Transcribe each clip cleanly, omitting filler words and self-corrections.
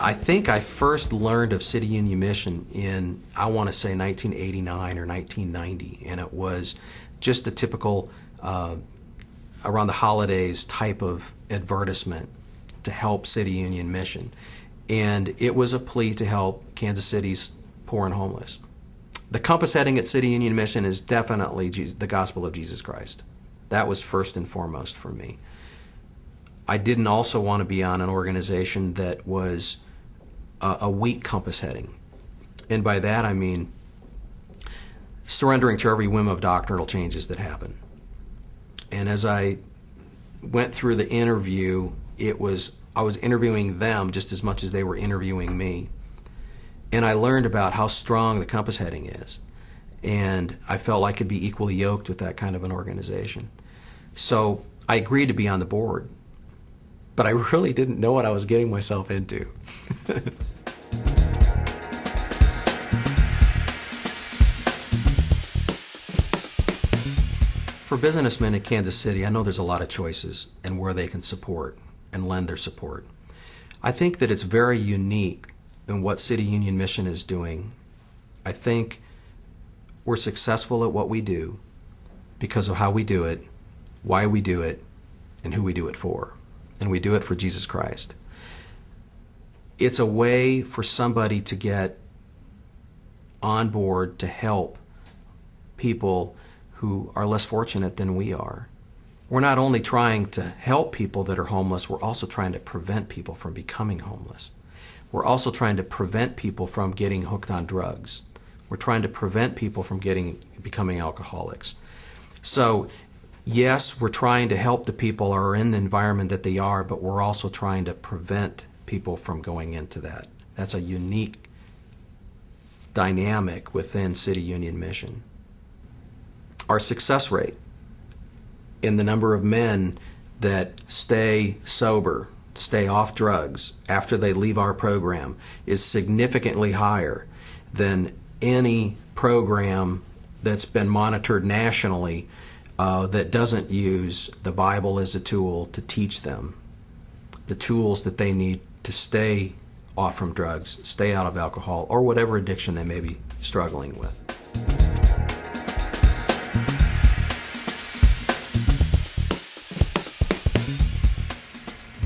I think I first learned of City Union Mission in, I want to say, 1989 or 1990, and it was just a typical around the holidays type of advertisement to help City Union Mission. And it was a plea to help Kansas City's poor and homeless. The compass heading at City Union Mission is definitely the gospel of Jesus Christ. That was first and foremost for me. I didn't also want to be on an organization that was a weak compass heading. And by that I mean surrendering to every whim of doctrinal changes that happen. And as I went through the interview, I was interviewing them just as much as they were interviewing me. And I learned about how strong the compass heading is. And I felt I could be equally yoked with that kind of an organization. So I agreed to be on the board. But I really didn't know what I was getting myself into. For businessmen in Kansas City, I know there's a lot of choices and where they can support and lend their support. I think that it's very unique in what City Union Mission is doing. I think we're successful at what we do because of how we do it, why we do it, and who we do it for. And we do it for Jesus Christ. It's a way for somebody to get on board to help people who are less fortunate than we are. We're not only trying to help people that are homeless, we're also trying to prevent people from becoming homeless. We're also trying to prevent people from getting hooked on drugs. We're trying to prevent people from becoming alcoholics. So, yes, we're trying to help the people who are in the environment that they are, but we're also trying to prevent people from going into that. That's a unique dynamic within City Union Mission. Our success rate in the number of men that stay sober, stay off drugs after they leave our program is significantly higher than any program that's been monitored nationally that doesn't use the Bible as a tool to teach them the tools that they need to stay off from drugs, stay out of alcohol, or whatever addiction they may be struggling with.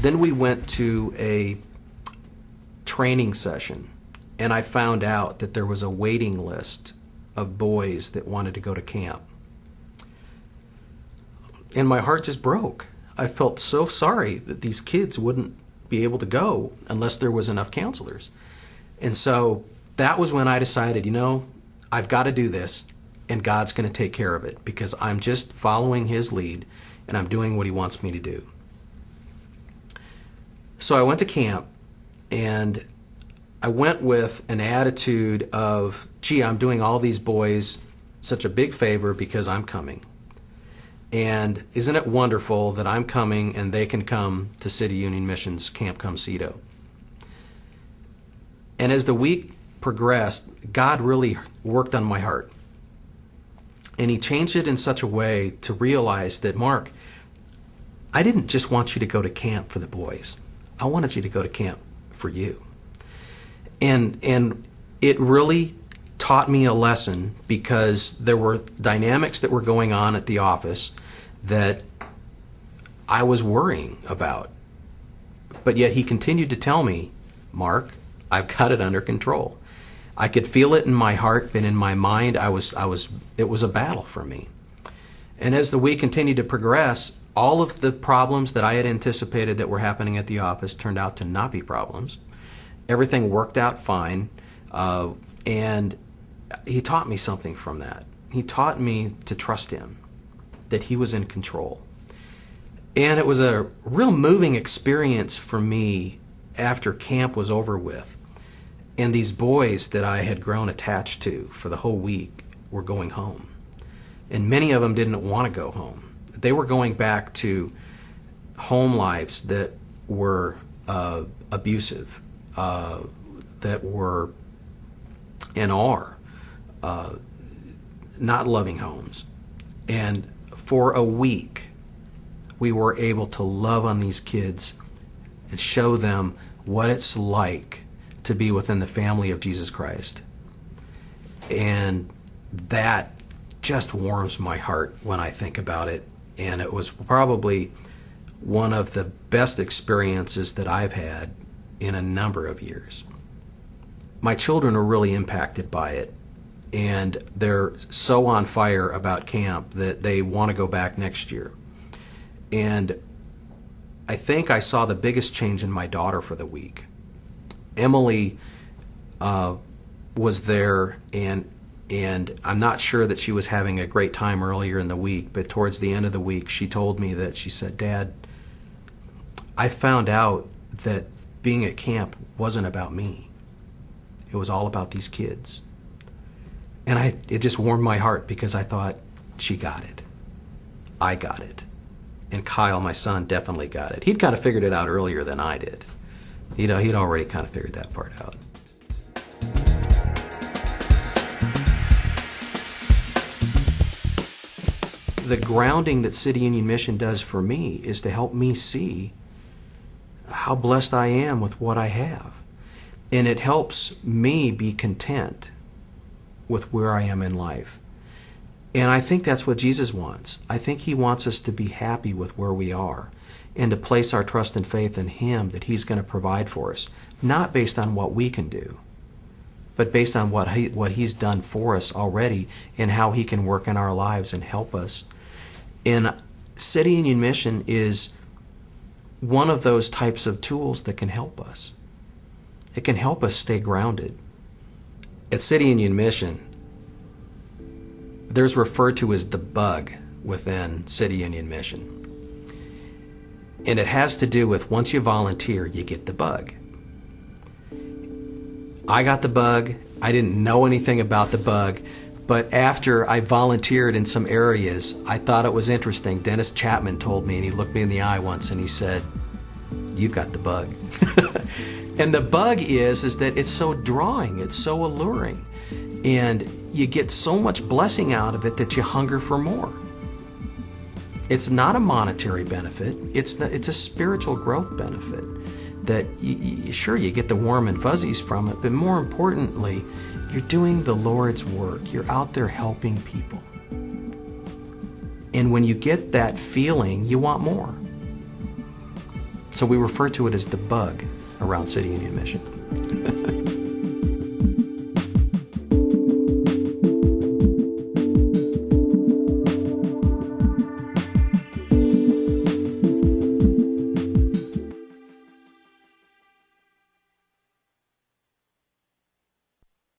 Then we went to a training session, and I found out that there was a waiting list of boys that wanted to go to camp. And my heart just broke. I felt so sorry that these kids wouldn't be able to go unless there was enough counselors. And so that was when I decided, I've got to do this, and God's going to take care of it because I'm just following His lead, and I'm doing what He wants me to do. So I went to camp, and I went with an attitude of, I'm doing all these boys such a big favor because I'm coming. And isn't it wonderful that I'm coming and they can come to City Union Mission's Camp Comcedo? And as the week progressed, God really worked on my heart. And He changed it in such a way to realize that, Mark, I didn't just want you to go to camp for the boys. I wanted you to go to camp for you. And it really taught me a lesson because there were dynamics that were going on at the office that I was worrying about. But yet He continued to tell me, Mark, I've got it under control. I could feel it in my heart, but in my mind, it was a battle for me. And as the week continued to progress, all of the problems that I had anticipated that were happening at the office turned out to not be problems. Everything worked out fine, and He taught me something from that. He taught me to trust Him, that He was in control. And it was a real moving experience for me after camp was over with. And these boys that I had grown attached to for the whole week were going home. And many of them didn't want to go home. They were going back to home lives that were abusive, that were and are not loving homes. And for a week, we were able to love on these kids and show them what it's like to be within the family of Jesus Christ. And that just warms my heart when I think about it. And it was probably one of the best experiences that I've had in a number of years. My children are really impacted by it, and they're so on fire about camp that they want to go back next year. And I think I saw the biggest change in my daughter for the week. Emily was there, and I'm not sure that she was having a great time earlier in the week, but towards the end of the week she told me that she said, "Dad, I found out that being at camp wasn't about me. It was all about these kids." And it just warmed my heart, because I thought, she got it. I got it. And Kyle, my son, definitely got it. He'd kind of figured it out earlier than I did. You know, he'd already kind of figured that part out. The grounding that City Union Mission does for me is to help me see how blessed I am with what I have. And it helps me be content with where I am in life. And I think that's what Jesus wants. I think he wants us to be happy with where we are and to place our trust and faith in him, that he's going to provide for us, not based on what we can do, but based on what he's done for us already and how he can work in our lives and help us. And City Union Mission is one of those types of tools that can help us. It can help us stay grounded. At City Union Mission, there's referred to as the bug within City Union Mission. And it has to do with, once you volunteer, you get the bug. I got the bug. I didn't know anything about the bug, but after I volunteered in some areas, I thought it was interesting. Dennis Chapman told me, and he looked me in the eye once and he said, "You've got the bug." And the bug is that it's so drawing, it's so alluring, and you get so much blessing out of it that you hunger for more. It's not a monetary benefit, it's a spiritual growth benefit that sure, you get the warm and fuzzies from it, but more importantly, you're doing the Lord's work. You're out there helping people. And when you get that feeling, you want more. So we refer to it as the bug around City Union Mission.